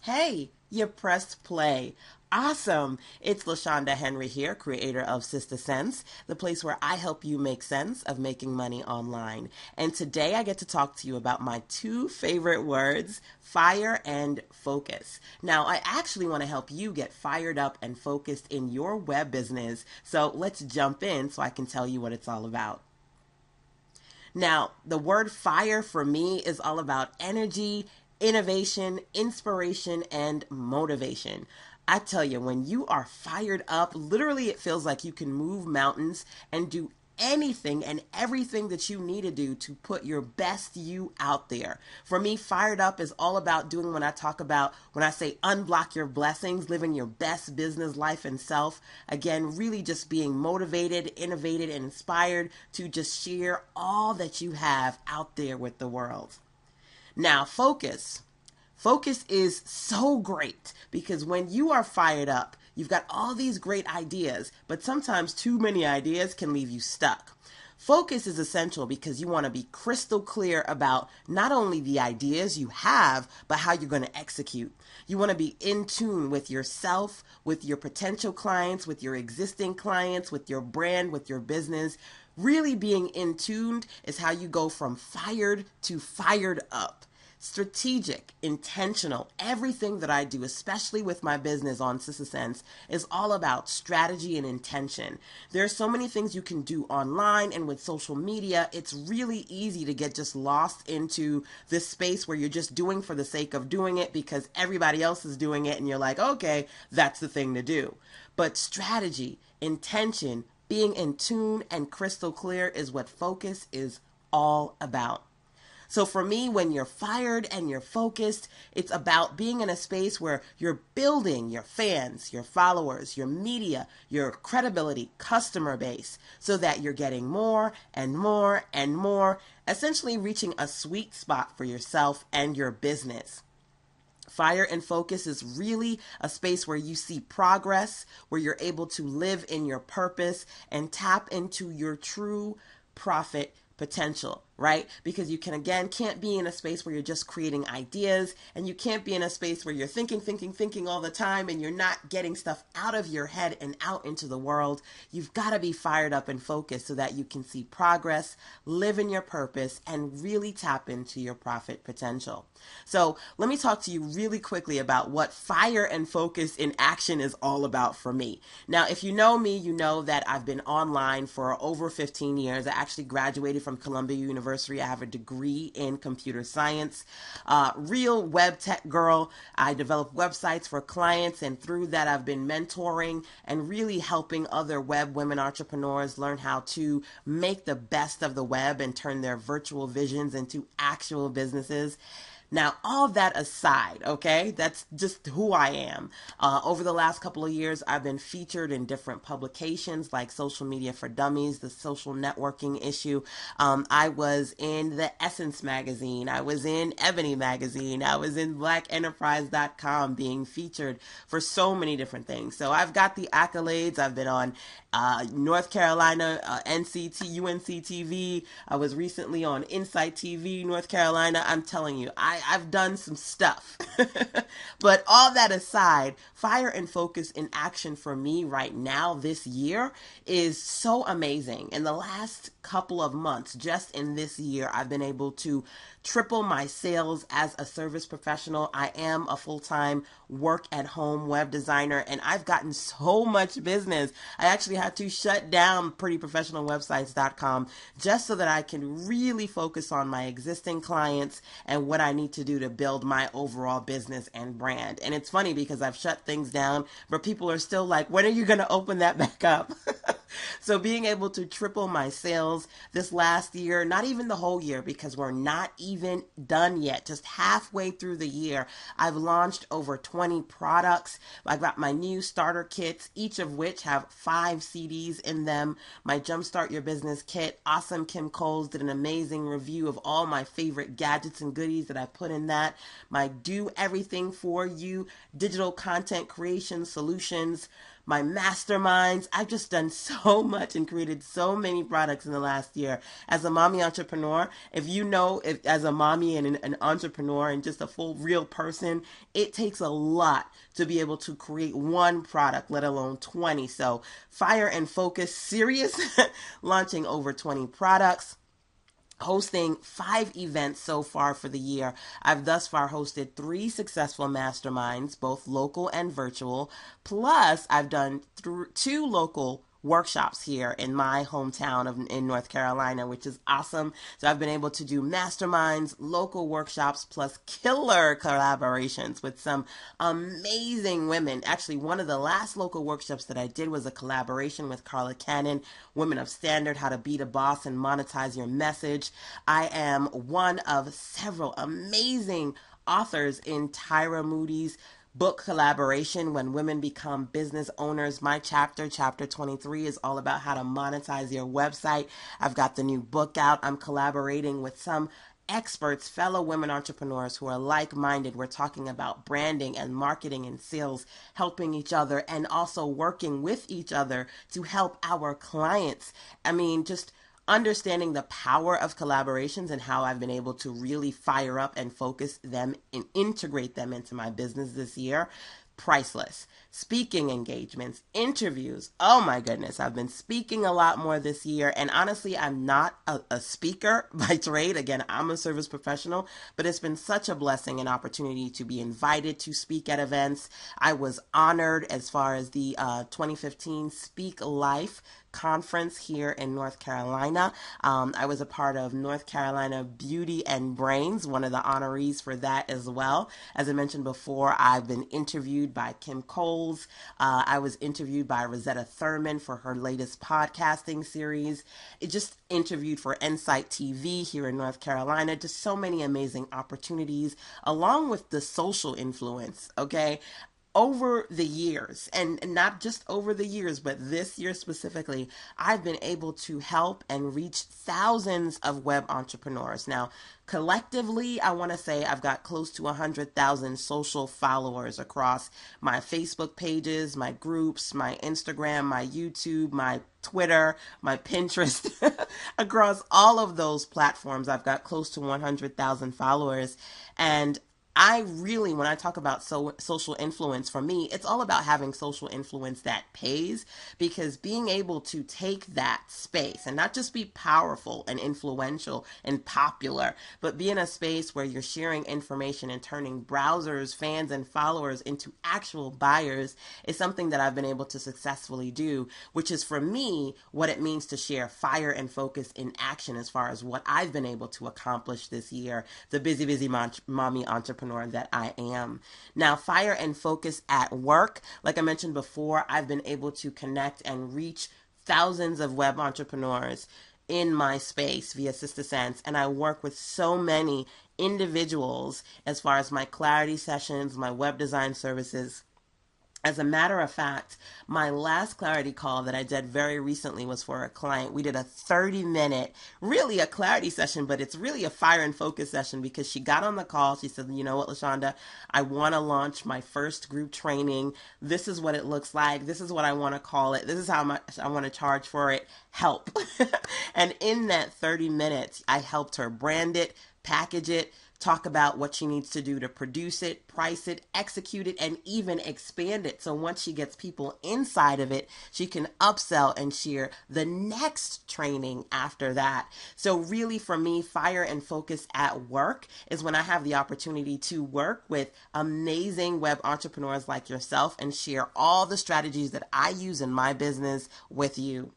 Hey, you pressed play. Awesome. It's LaShanda Henry here, creator of Sister Sense, the place where I help you make sense of making money online. And today I get to talk to you about my two favorite words, fire and focus. Now, I actually want to help you get fired up and focused in your web business. So let's jump in so I can tell you what it's all about. Now, the word fire for me is all about energy, innovation, inspiration, and motivation. I tell you, when you are fired up, literally it feels like you can move mountains and do anything and everything that you need to do to put your best you out there. For me, fired up is all about doing when I say unblock your blessings, living your best business life and self. Again, really just being motivated, innovated, and inspired to just share all that you have out there with the world. Now, focus. Focus is so great because when you are fired up, you've got all these great ideas, but sometimes too many ideas can leave you stuck. Focus is essential because you want to be crystal clear about not only the ideas you have, but how you're going to execute. You want to be in tune with yourself, with your potential clients, with your existing clients, with your brand, with your business. Really being in tuned is how you go from fired to fired up. Strategic, intentional, everything that I do, especially with my business on Sister Sense, is all about strategy and intention. There are so many things you can do online and with social media. It's really easy to get just lost into this space where you're just doing for the sake of doing it because everybody else is doing it and you're like, okay, that's the thing to do. But strategy, intention, being in tune and crystal clear is what focus is all about. So for me, when you're fired and you're focused, it's about being in a space where you're building your fans, your followers, your media, your credibility, customer base, so that you're getting more and more and more, essentially reaching a sweet spot for yourself and your business. Fire and focus is really a space where you see progress, where you're able to live in your purpose and tap into your true profit potential, right? Because you can't be in a space where you're just creating ideas, and you can't be in a space where you're thinking all the time and you're not getting stuff out of your head and out into the world. You've got to be fired up and focused so that you can see progress, live in your purpose, and really tap into your profit potential. So let me talk to you really quickly about what fire and focus in action is all about for me. Now, if you know me, you know that I've been online for over 15 years. I actually graduated from Columbia University. I have a degree in computer science. Real web tech girl. I develop websites for clients, and through that I've been mentoring and really helping other web women entrepreneurs learn how to make the best of the web and turn their virtual visions into actual businesses. Now, all that aside, okay, that's just who I am. Over the last couple of years, I've been featured in different publications like Social Media for Dummies, the social networking issue. I was in the Essence magazine. I was in Ebony magazine. I was in blackenterprise.com being featured for so many different things. So I've got the accolades. I've been on North Carolina, UNC TV. I was recently on Insight TV, North Carolina. I'm telling you, I've done some stuff. But all that aside, fire and focus in action for me right now this year is so amazing. In the last couple of months, just in this year, I've been able to triple my sales as a service professional. I am a full-time work at home web designer, and I've gotten so much business. I actually had to shut down prettyprofessionalwebsites.com just so that I can really focus on my existing clients and what I need to do to build my overall business and brand. And it's funny because I've shut things down, but people are still like, when are you going to open that back up? So being able to triple my sales this last year, not even the whole year because we're not even done yet, just halfway through the year, I've launched over 20 products. I've got my new starter kits, each of which have 5 CDs in them. My Jumpstart Your Business kit, Awesome Kim Coles did an amazing review of all my favorite gadgets and goodies that I put in that. My Do Everything For You digital content creation solutions, my masterminds. I've just done so much and created so many products in the last year. As a mommy entrepreneur, if you know, if as a mommy and an entrepreneur and just a full real person, it takes a lot to be able to create one product, let alone 20. So fire and focus, serious, launching over 20 products, hosting 5 events so far for the year. I've thus far hosted 3 successful masterminds, both local and virtual. Plus, I've done 2 local workshops here in my hometown in North Carolina, which is awesome. So I've been able to do masterminds, local workshops, plus killer collaborations with some amazing women. Actually, one of the last local workshops that I did was a collaboration with Carla Cannon, Women of Standard, How to Beat a Boss and Monetize Your Message. I am one of several amazing authors in Tyra Moody's book collaboration, When Women Become Business Owners. My chapter 23, is all about how to monetize your website. I've got the new book out. I'm collaborating with some experts, fellow women entrepreneurs who are like-minded. We're talking about branding and marketing and sales, helping each other and also working with each other to help our clients. I mean, just understanding the power of collaborations and how I've been able to really fire up and focus them and integrate them into my business this year. Priceless. Speaking engagements, interviews. Oh my goodness, I've been speaking a lot more this year. And honestly, I'm not a speaker by trade. Again, I'm a service professional, but it's been such a blessing and opportunity to be invited to speak at events. I was honored as far as the 2015 Speak Life conference here in North Carolina. I was a part of North Carolina Beauty and Brains, one of the honorees for that as well. As I mentioned before, I've been interviewed by Kim Coles. I was interviewed by Rosetta Thurman for her latest podcasting series. It just interviewed for Insight TV here in North Carolina. Just so many amazing opportunities, along with the social influence, okay? Over the years, and not just over the years, but this year specifically, I've been able to help and reach thousands of web entrepreneurs. Now, collectively, I want to say I've got close to 100,000 social followers across my Facebook pages, my groups, my Instagram, my YouTube, my Twitter, my Pinterest. Across all of those platforms, I've got close to 100,000 followers. And I really, when I talk about social influence, for me, it's all about having social influence that pays, because being able to take that space and not just be powerful and influential and popular, but be in a space where you're sharing information and turning browsers, fans, and followers into actual buyers is something that I've been able to successfully do, which is for me what it means to share fire and focus in action as far as what I've been able to accomplish this year, the busy mommy entrepreneur that I am. Now, fire and focus at work. Like I mentioned before, I've been able to connect and reach thousands of web entrepreneurs in my space via Sister Sense, and I work with so many individuals as far as my clarity sessions, my web design services. As a matter of fact, my last clarity call that I did very recently was for a client. We did a 30-minute, really a clarity session, but it's really a fire and focus session, because she got on the call. She said, you know what, LaShanda, I want to launch my first group training. This is what it looks like. This is what I want to call it. This is how much I want to charge for it. Help. And in that 30 minutes, I helped her brand it, package it, talk about what she needs to do to produce it, price it, execute it, and even expand it. So once she gets people inside of it, she can upsell and share the next training after that. So really, for me, fire and focus at work is when I have the opportunity to work with amazing web entrepreneurs like yourself and share all the strategies that I use in my business with you.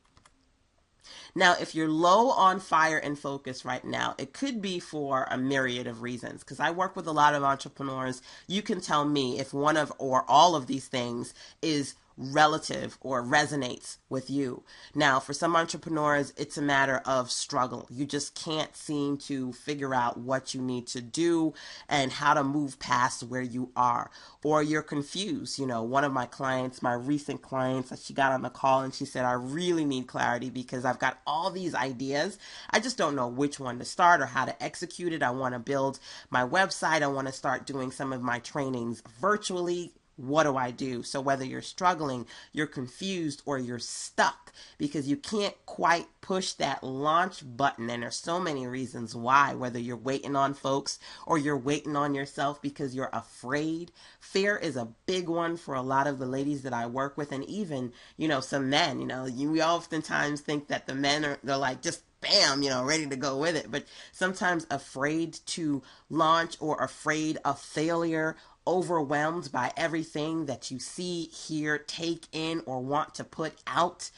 Now, if you're low on fire and focus right now, it could be for a myriad of reasons, because I work with a lot of entrepreneurs. You can tell me if one of or all of these things is relative or resonates with you. Now, for some entrepreneurs, it's a matter of struggle. You just can't seem to figure out what you need to do and how to move past where you are, or you're confused. You know, one of my clients, my recent clients, she got on the call and she said, I really need clarity because I've got all these ideas. I just don't know which one to start or how to execute it. I want to build my website. I want to start doing some of my trainings virtually. what do I do? So whether you're struggling, you're confused, or you're stuck because you can't quite push that launch button, and there's so many reasons why, whether you're waiting on folks or you're waiting on yourself because you're afraid. Fear is a big one for a lot of the ladies that I work with, and even, some men. We oftentimes think that the men they're like just bam, ready to go with it. But sometimes afraid to launch or afraid of failure, overwhelmed by everything that you see, hear, take in, or want to put out.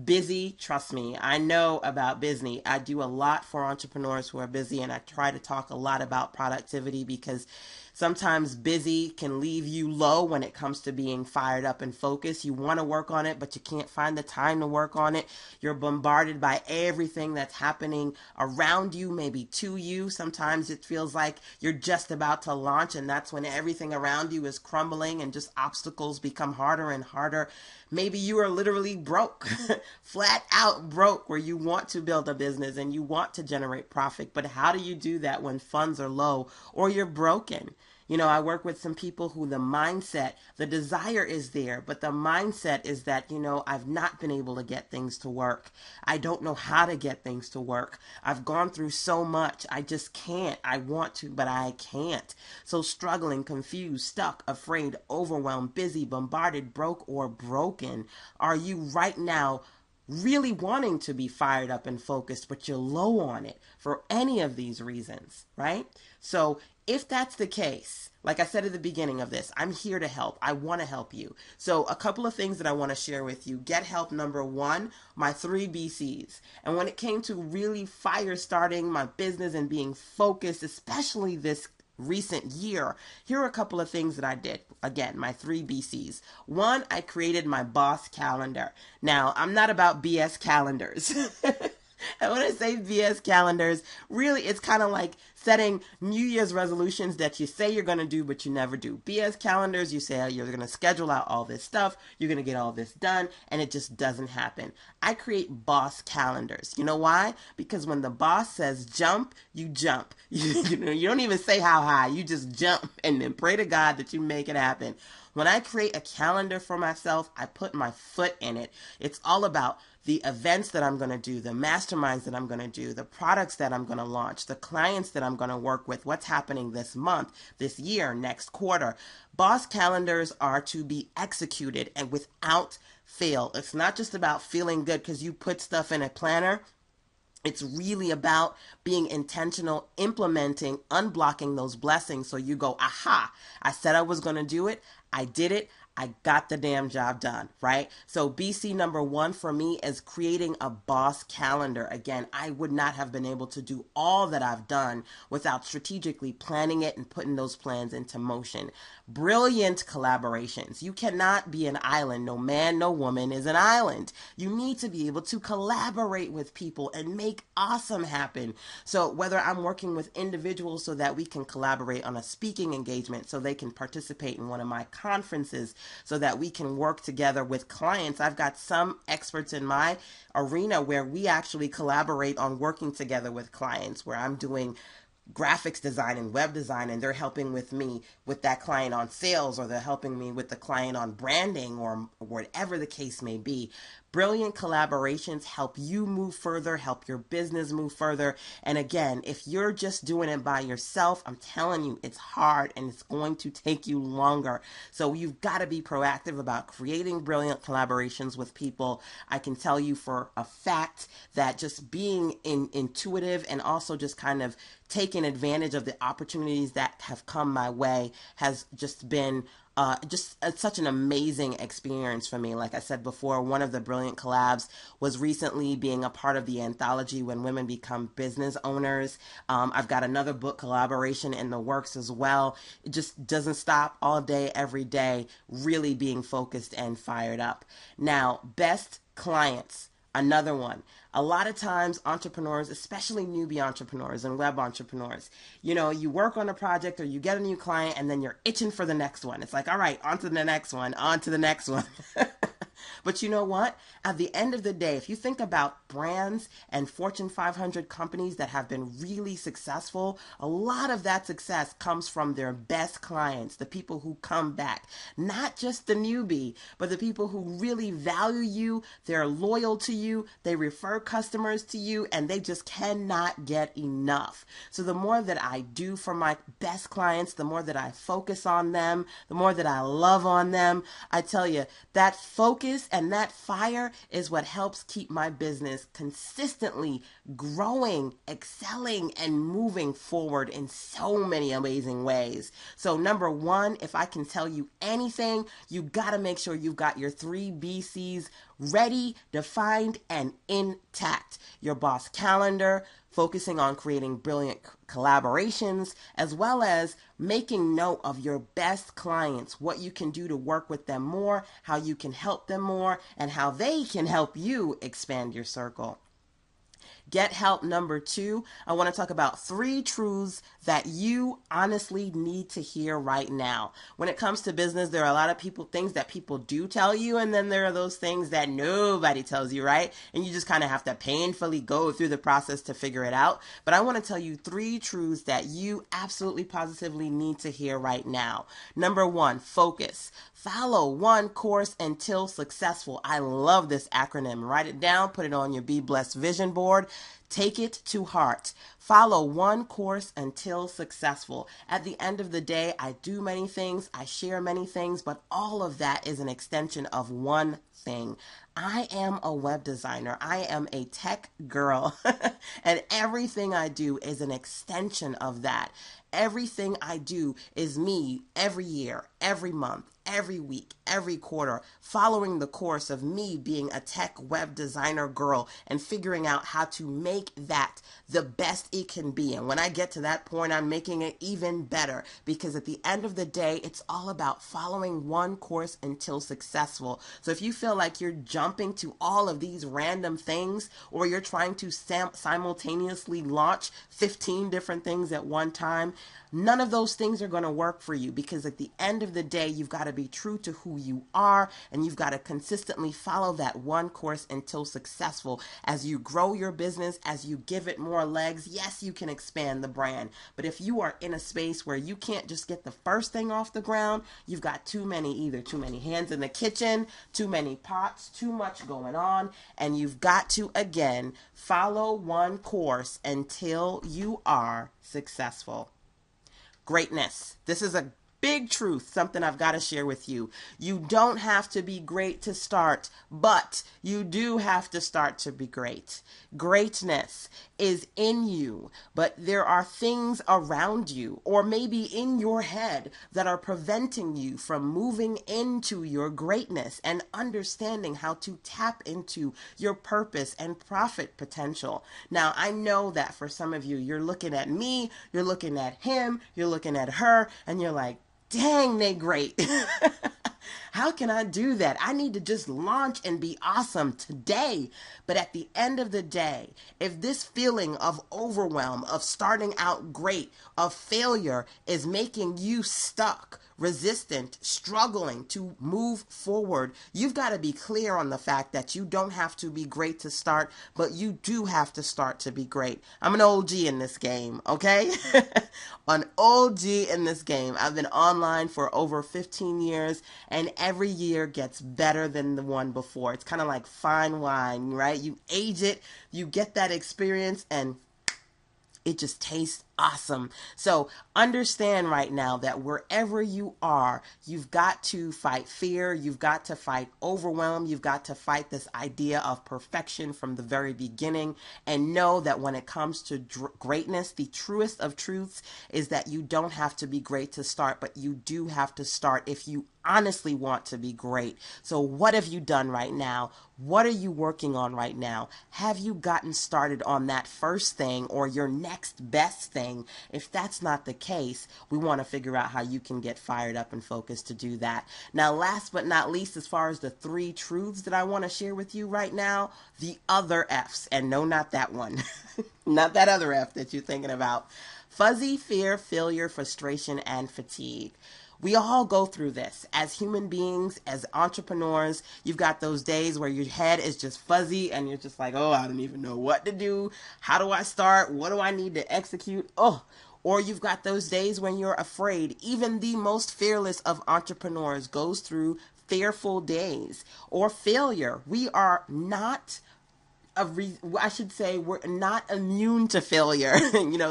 Busy, trust me, I know about busy. I do a lot for entrepreneurs who are busy, and I try to talk a lot about productivity because sometimes busy can leave you low when it comes to being fired up and focused. You want to work on it, but you can't find the time to work on it. You're bombarded by everything that's happening around you, maybe to you. Sometimes it feels like you're just about to launch, and that's when everything around you is crumbling and just obstacles become harder and harder. Maybe you are literally broke, flat out broke, where you want to build a business and you want to generate profit. But how do you do that when funds are low or you're broken? I work with some people who the desire is there, but the mindset is that, I've not been able to get things to work. I don't know how to get things to work. I've gone through so much. I just can't. I want to, but I can't. So struggling, confused, stuck, afraid, overwhelmed, busy, bombarded, broke, or broken. Are you right now really wanting to be fired up and focused, but you're low on it for any of these reasons, right? So if that's the case, like I said at the beginning of this, I'm here to help. I want to help you. So a couple of things that I want to share with you. Get help number one, my 3 BCs. And when it came to really fire starting my business and being focused, especially this recent year, here are a couple of things that I did. Again, my 3 BCs. One, I created my boss calendar. Now, I'm not about BS calendars. And when I say BS calendars, really it's kind of like setting New Year's resolutions that you say you're going to do, but you never do. BS calendars, you say you're going to schedule out all this stuff, you're going to get all this done, and it just doesn't happen. I create boss calendars. You know why? Because when the boss says jump, you jump. You don't even say how high, you just jump and then pray to God that you make it happen. When I create a calendar for myself, I put my foot in it. It's all about the events that I'm going to do, the masterminds that I'm going to do, the products that I'm going to launch, the clients that I'm going to work with, what's happening this month, this year, next quarter. Boss calendars are to be executed and without fail. It's not just about feeling good because you put stuff in a planner. It's really about being intentional, implementing, unblocking those blessings. So you go, aha, I said I was going to do it. I did it. I got the damn job done, right? So BC number one for me is creating a boss calendar. Again, I would not have been able to do all that I've done without strategically planning it and putting those plans into motion. Brilliant collaborations. You cannot be an island. No man, no woman is an island. You need to be able to collaborate with people and make awesome happen. So whether I'm working with individuals so that we can collaborate on a speaking engagement so they can participate in one of my conferences, so that we can work together with clients. I've got some experts in my arena where we actually collaborate on working together with clients, where I'm doing graphics design and web design, and they're helping with me with that client on sales, or they're helping me with the client on branding, or whatever the case may be. Brilliant collaborations help you move further, help your business move further. And again, if you're just doing it by yourself, I'm telling you, it's hard and it's going to take you longer. So you've got to be proactive about creating brilliant collaborations with people. I can tell you for a fact that just being intuitive and also just kind of taking advantage of the opportunities that have come my way has just been such an amazing experience for me. Like I said before, one of the brilliant collabs was recently being a part of the anthology When Women Become Business Owners. I've got another book collaboration in the works as well. It just doesn't stop all day, every day, really being focused and fired up. Now, best clients. Another one. A lot of times entrepreneurs, especially newbie entrepreneurs and web entrepreneurs, you work on a project or you get a new client and then you're itching for the next one. It's like, all right, on to the next one, on to the next one. But you know what? At the end of the day, if you think about brands and Fortune 500 companies that have been really successful, a lot of that success comes from their best clients, the people who come back. Not just the newbie, but the people who really value you, they're loyal to you, they refer customers to you, and they just cannot get enough. So the more that I do for my best clients, the more that I focus on them, the more that I love on them, I tell you, that focus and that fire is what helps keep my business consistently growing, excelling, and moving forward in so many amazing ways. So number one, if I can tell you anything, you got to make sure you've got your 3 BCs ready, defined, and intact. Your boss calendar, focusing on creating brilliant collaborations, as well as making note of your best clients, what you can do to work with them more, how you can help them more, and how they can help you expand your circle. Get help number 2. I want to talk about 3 truths that you honestly need to hear right now. When it comes to business, there are a lot of things that people do tell you, and then there are those things that nobody tells you, right? And you just kind of have to painfully go through the process to figure it out. But I want to tell you 3 truths that you absolutely positively need to hear right now. Number 1, focus. Follow one course until successful. I love this acronym. Write it down, put it on your Be Blessed vision board. Take it to heart. Follow one course until successful. At the end of the day, I do many things, I share many things, but all of that is an extension of one thing. I am a web designer. I am a tech girl. And everything I do is an extension of that. Everything I do is me every year, every month, every week, every quarter, following the course of me being a tech web designer girl and figuring out how to make that the best it can be. And when I get to that point, I'm making it even better, because at the end of the day, it's all about following one course until successful. So if you feel like you're jumping to all of these random things, or you're trying to simultaneously launch 15 different things at one time, none of those things are going to work for you, because at the end of the day, you've got to be true to who you are, and you've got to consistently follow that one course until successful. As you grow your business, as you give it more legs, yes, you can expand the brand. But if you are in a space where you can't just get the first thing off the ground, you've got either too many hands in the kitchen, too many pots, too much going on, and you've got to, again, follow one course until you are successful. Greatness. This is a big truth, something I've got to share with you. You don't have to be great to start, but you do have to start to be great. Greatness is in you, but there are things around you, or maybe in your head, that are preventing you from moving into your greatness and understanding how to tap into your purpose and profit potential. Now, I know that for some of you, you're looking at me, you're looking at him, you're looking at her, and you're like, dang, they great. How can I do that? I need to just launch and be awesome today. But at the end of the day, if this feeling of overwhelm, of starting out great, of failure is making you stuck, resistant, struggling to move forward, you've got to be clear on the fact that you don't have to be great to start, but you do have to start to be great. I'm an OG in this game, okay? An OG in this game. I've been online for over 15 years, and every year gets better than the one before. It's kind of like fine wine, right? You age it, you get that experience, and it just tastes awesome. So understand right now that wherever you are, you've got to fight fear. You've got to fight overwhelm. You've got to fight this idea of perfection from the very beginning, and know that when it comes to greatness, the truest of truths is that you don't have to be great to start, but you do have to start if you honestly want to be great. So what have you done right now? What are you working on right now? Have you gotten started on that first thing or your next best thing? If that's not the case, we want to figure out how you can get fired up and focused to do that. Now, last but not least, as far as the 3 truths that I want to share with you right now, the other F's. And no, not that one. Not that other F that you're thinking about. Fuzzy, fear, failure, frustration, and fatigue. We all go through this as human beings, as entrepreneurs. You've got those days where your head is just fuzzy and you're just like, oh, I don't even know what to do. How do I start? What do I need to execute? Oh, or you've got those days when you're afraid. Even the most fearless of entrepreneurs goes through fearful days or failure. We are not I should say we're not immune to failure.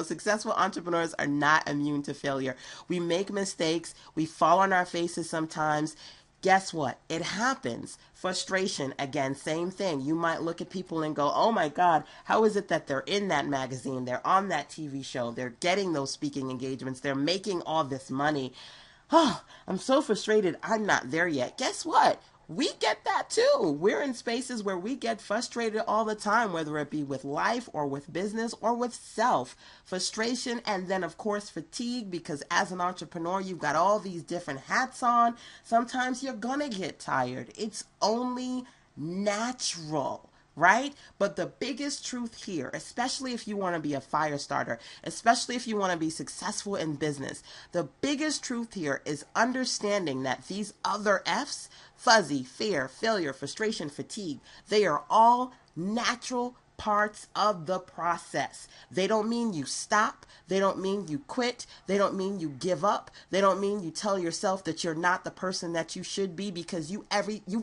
Successful entrepreneurs are not immune to failure. We make mistakes. We fall on our faces sometimes. Guess what? It happens. Frustration, again, same thing. You might look at people and go, oh my God, how is it that they're in that magazine? They're on that TV show. They're getting those speaking engagements. They're making all this money. Oh, I'm so frustrated. I'm not there yet. Guess what? We get that too. We're in spaces where we get frustrated all the time, whether it be with life or with business or with self. Frustration and then, of course, fatigue, because as an entrepreneur, you've got all these different hats on. Sometimes you're going to get tired. It's only natural. Right? But the biggest truth here, especially if you want to be a fire starter, especially if you want to be successful in business, the biggest truth here is understanding that these other F's, fuzzy, fear, failure, frustration, fatigue, they are all natural parts of the process. They don't mean you stop. They don't mean you quit. They don't mean you give up. They don't mean you tell yourself that you're not the person that you should be, because you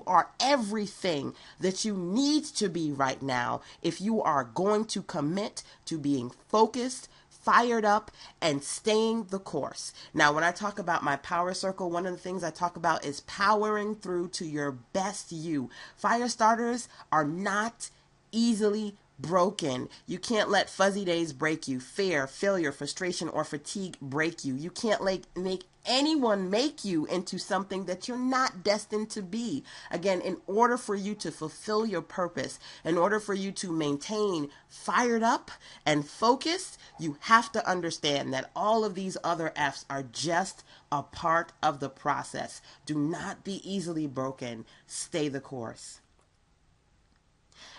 are everything that you need to be right now if you are going to commit to being focused, fired up, and staying the course. Now, when I talk about my power circle, one of the things I talk about is powering through to your best you. Fire starters are not easily broken. You can't let fuzzy days break you. Fear, failure, frustration, or fatigue break you. You can't make anyone make you into something that you're not destined to be. Again, in order for you to fulfill your purpose, in order for you to maintain fired up and focused, you have to understand that all of these other F's are just a part of the process. Do not be easily broken. Stay the course.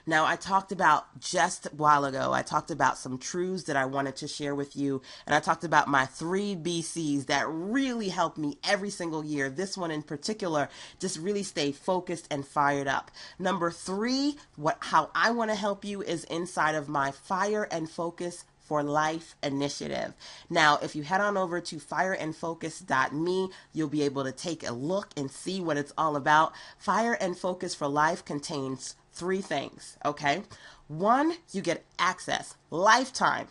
Now, I talked about just a while ago, I talked about some truths that I wanted to share with you. And I talked about my 3 BCs that really help me every single year. This one in particular, just really stay focused and fired up. Number 3, how I want to help you is inside of my Fire and Focus for Life initiative. Now, if you head on over to fireandfocus.me, you'll be able to take a look and see what it's all about. Fire and Focus for Life contains 3 things, okay? 1, you get access, lifetime,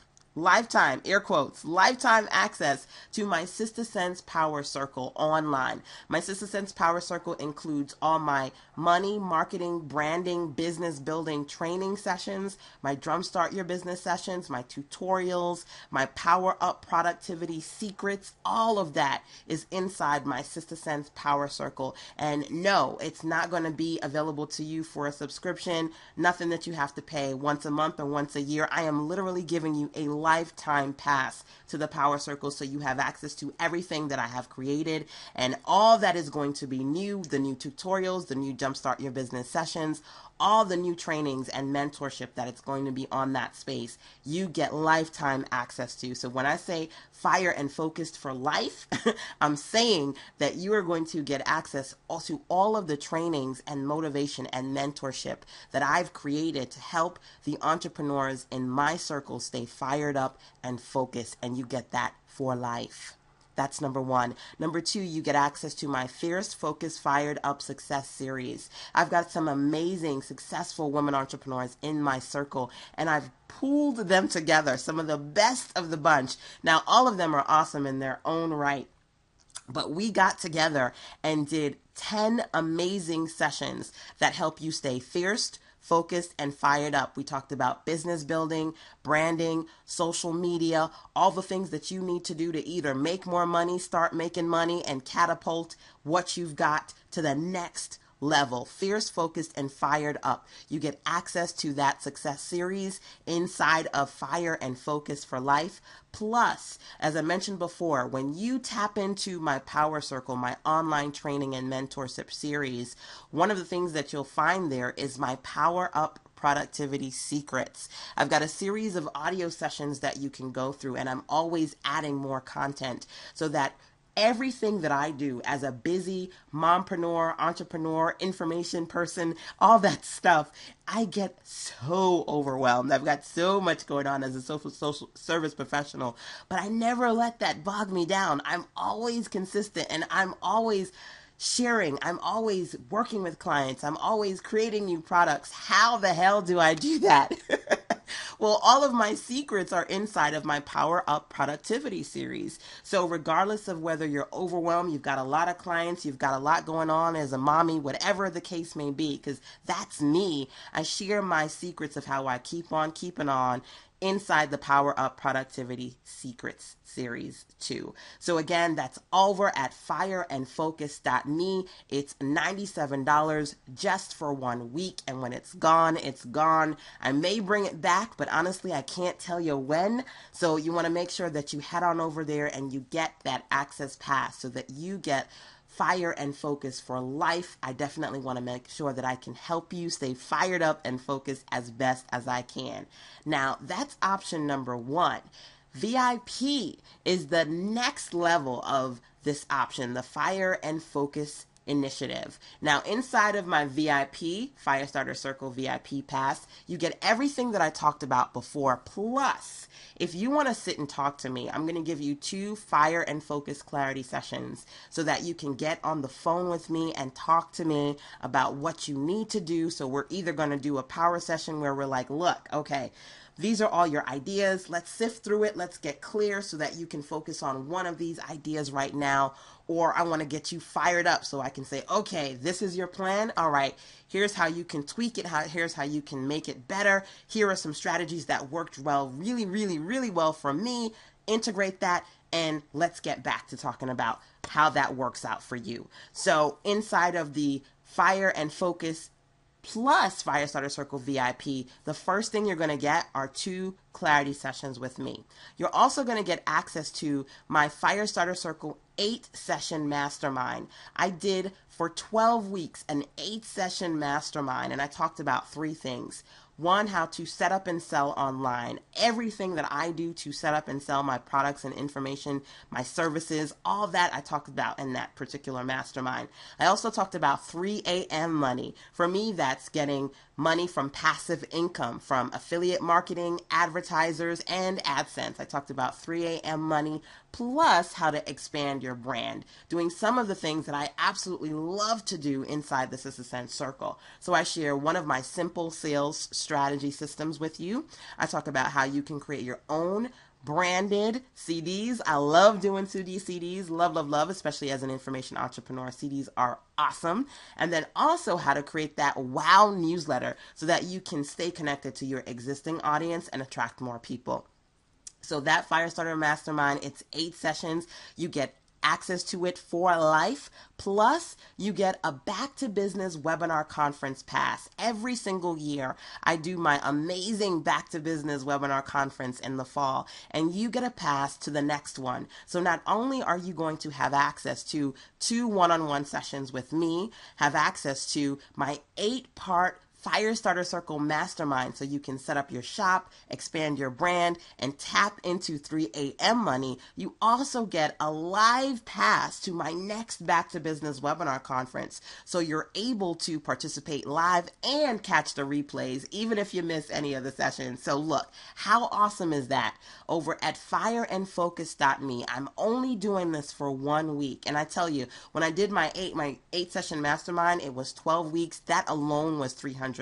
air quotes, lifetime access to my Sister Sense Power Circle online. My Sister Sense Power Circle includes all my money, marketing, branding, business building training sessions, my Drum Start Your Business sessions, my tutorials, my Power Up Productivity secrets. All of that is inside my Sister Sense Power Circle. And no, it's not going to be available to you for a subscription, nothing that you have to pay once a month or once a year. I am literally giving you a lifetime pass to the Power Circle, so you have access to everything that I have created and all that is going to be new, the new tutorials, the new Jumpstart Your Business sessions, all the new trainings and mentorship that it's going to be on that space. You get lifetime access to. So when I say fire and focused for life, I'm saying that you are going to get access to all of the trainings and motivation and mentorship that I've created to help the entrepreneurs in my circle stay fired up and focused, and you get that for life. That's number 1. Number 2, you get access to my Fierce, Focus, Fired Up Success series. I've got some amazing, successful women entrepreneurs in my circle, and I've pooled them together, some of the best of the bunch. Now, all of them are awesome in their own right, but we got together and did 10 amazing sessions that help you stay fierce, focused, and fired up. We talked about business building, branding, social media, all the things that you need to do to either make more money, start making money, and catapult what you've got to the next level. Fierce, focused, and fired up. You get access to that success series inside of Fire and Focus for Life. Plus, as I mentioned before, when you tap into my Power Circle, my online training and mentorship series, one of the things that you'll find there is my Power Up Productivity secrets. I've got a series of audio sessions that you can go through, and I'm always adding more content so that everything that I do as a busy mompreneur, entrepreneur, information person, all that stuff, I get so overwhelmed. I've got so much going on as a social service professional, but I never let that bog me down. I'm always consistent and I'm always sharing. I'm always working with clients. I'm always creating new products. How the hell do I do that? Well, all of my secrets are inside of my Power Up Productivity series. So regardless of whether you're overwhelmed, you've got a lot of clients, you've got a lot going on as a mommy, whatever the case may be, because that's me. I share my secrets of how I keep on keeping on inside the Power Up Productivity Secrets Series 2. So again, that's over at fireandfocus.me. It's $97 just for 1 week, and when it's gone, it's gone. I may bring it back, but honestly, I can't tell you when. So you want to make sure that you head on over there and you get that access pass so that you get fire and focus for life. I definitely want to make sure that I can help you stay fired up and focused as best as I can. Now, that's option number one. VIP is the next level of this option, the Fire and Focus Initiative. Now, inside of my VIP, Firestarter Circle VIP Pass, you get everything that I talked about before. Plus, if you want to sit and talk to me, I'm going to give you 2 Fire and Focus Clarity sessions so that you can get on the phone with me and talk to me about what you need to do. So we're either going to do a power session where we're like, look, okay, these are all your ideas. Let's sift through it. Let's get clear so that you can focus on one of these ideas right now. Or I want to get you fired up so I can say, okay, this is your plan. All right, here's how you can tweak it. Here's how you can make it better. Here are some strategies that worked well, really well for me. Integrate that and let's get back to talking about how that works out for you. So inside of the Fire and Focus plus Firestarter Circle VIP, the first thing you're going to get are 2 clarity sessions with me. You're also going to get access to my Firestarter Circle 8-session mastermind. I did for 12 weeks an 8-session mastermind, and I talked about 3 things. 1, how to set up and sell online. Everything that I do to set up and sell my products and information, my services, all that I talked about in that particular mastermind. I also talked about 3 a.m. money. For me, that's getting money from passive income, from affiliate marketing, advertisers, and AdSense. I talked about 3 a.m. money, plus how to expand your brand, doing some of the things that I absolutely love to do inside the Sister Sense Circle. So I share one of my simple sales strategy systems with you. I talk about how you can create your own branded CDs. I love doing 2D CDs. Love, especially as an information entrepreneur. CDs are awesome. And then also how to create that wow newsletter so that you can stay connected to your existing audience and attract more people. So that Firestarter Mastermind, it's 8 sessions. You get access to it for life. Plus, you get a Back to Business webinar conference pass. Every single year, I do my amazing Back to Business webinar conference in the fall, and you get a pass to the next one. So not only are you going to have access to 2 one-on-one sessions with me, have access to my 8-part Firestarter Circle Mastermind so you can set up your shop, expand your brand, and tap into 3 a.m. money. You also get a live pass to my next Back to Business webinar conference. So you're able to participate live and catch the replays, even if you miss any of the sessions. So look, how awesome is that? Over at fireandfocus.me, I'm only doing this for 1 week. And I tell you, when I did my 8-session mastermind, it was 12 weeks. That alone was $300.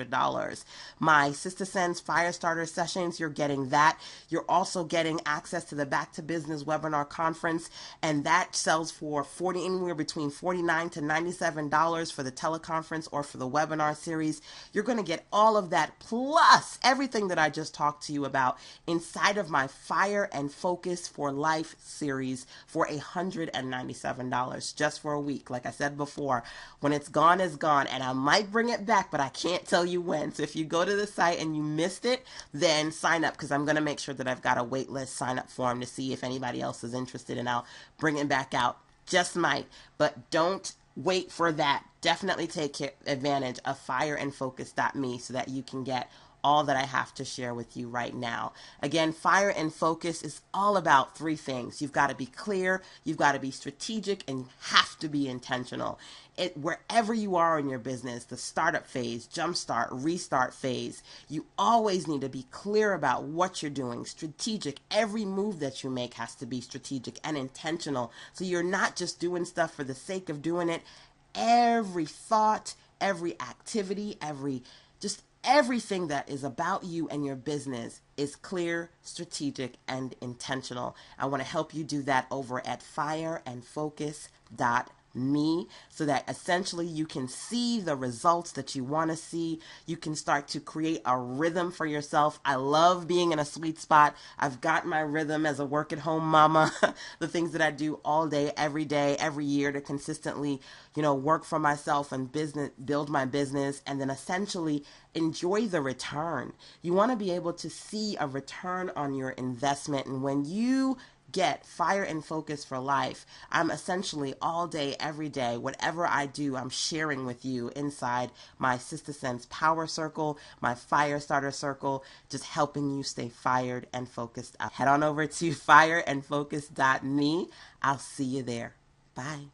My Sister Sense Firestarter sessions, you're getting that. You're also getting access to the Back to Business webinar conference, and that sells for anywhere between $49 to $97 for the teleconference or for the webinar series. You're going to get all of that plus everything that I just talked to you about inside of my Fire and Focus for Life series for $197 just for a week. Like I said before, when it's gone, it's gone, and I might bring it back, but I can't tell you when. So if you go to the site and you missed it, then sign up, because I'm going to make sure that I've got a wait list sign up form to see if anybody else is interested, and I'll bring it back out. Just might, but don't wait for that. Definitely take advantage of fireandfocus.me so that you can get all that I have to share with you right now. Again, fire and focus is all about three things. You've got to be clear, you've got to be strategic, and you have to be intentional. Wherever you are in your business, the startup phase, jumpstart, restart phase, you always need to be clear about what you're doing, strategic. Every move that you make has to be strategic and intentional. So you're not just doing stuff for the sake of doing it. Every thought, every activity, everything that is about you and your business is clear, strategic, and intentional. I want to help you do that over at fireandfocus.me so that essentially you can see the results that you want to see. You can start to create a rhythm for yourself. I love being in a sweet spot. I've got my rhythm as a work-at-home mama, the things that I do all day, every year to consistently, work for myself and build my business, and then essentially enjoy the return. You want to be able to see a return on your investment. And when you get fire and focus for life, I'm essentially all day, every day, whatever I do, I'm sharing with you inside my Sister Sense Power Circle, my Fire Starter Circle, just helping you stay fired and focused. Head on over to fireandfocus.me. I'll see you there. Bye.